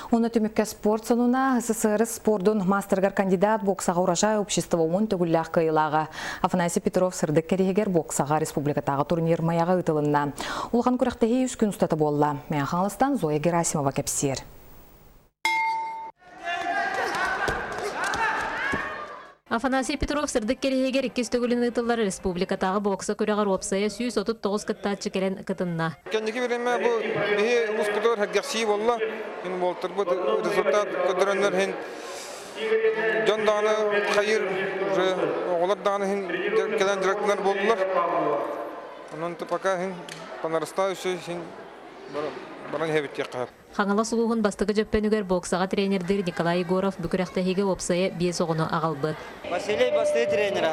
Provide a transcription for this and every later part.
Оны түмікке спорт сонуна СССР спордун мастергар кандидат боксаға урожай общество он төгілләқ кайылаға. Афанасий Петров сырдық керегер боксаға республикатағы турнир маяға ұтылынна. Улған күріқтегі 3 күн ұстаты болла. Мен қаңлыстан Зоя Герасимова кәпсер. Афанасий Петров сырдык керегер 2 төгілін ұтылар республикатағы бокса көріғар опсая 139 кыттачы келен кытынна. Кендеки береме бу бихи улуспутор хаггакси болла. Ин болтыр бу результат көдөрөннөр хин жон даны хайыр уже олар даны хин келен директорлар болдулар. Онун пока хин понарастающий хин баран хебит якка. Хаңала сулуғын бастығы жөппенігер боксаға тренердер Николай Егоров бүкірәқтәхеге опсая бие соғыны ағалбыд. Василий бастығы тренер,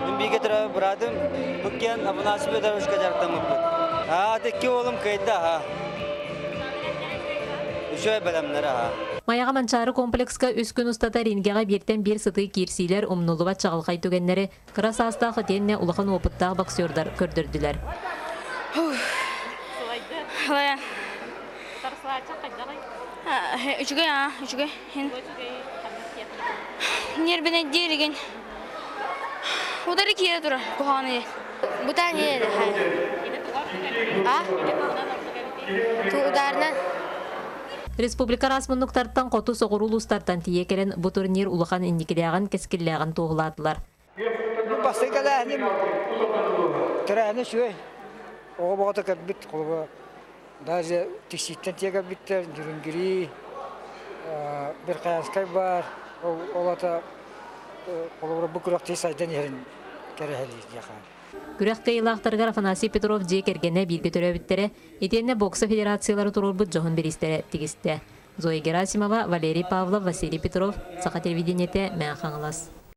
мен бейге тұра бұрадым, бүккен Афанасий Петровичка жартамы бұд. Текке олым қайда, үшөй бәлемлері. Маяға манчары комплексқа үс күн ұстата рингеға бірден бір сыты кирсилер умнулыва чағылқай төгенлері қырас астағы тенне улахан опыттағы боксердар көрдірділер. Üçüge. Nerbine diyergen. O da ikiye durur bu haneye. Bu da niye? Tuğdarından. Республика расмуннуктарттан қоту соғырулустарттан тие келен бұ турнир улахан индикілеған кескіллеған тоғыладылар. Бастықалағын тұрағыны шөй. Оғы бағыта кәбіт қолыға. Даже текситтен тегі біттер, жүрінгірі, бір қаяскай бар. Олата қолыға бүкіріқ тез айдан ерін кәрі яқан. Күрәқті илақтарғар Афанасий Петров жек ергені білгі төрәбіттері, етенне бокса федерациялары тұрылбыд жоғын берістері тегісті. Зоя Герасимова, Валерий Павлов, Василий Петров, Сақа телевидениеті мән қаңылас.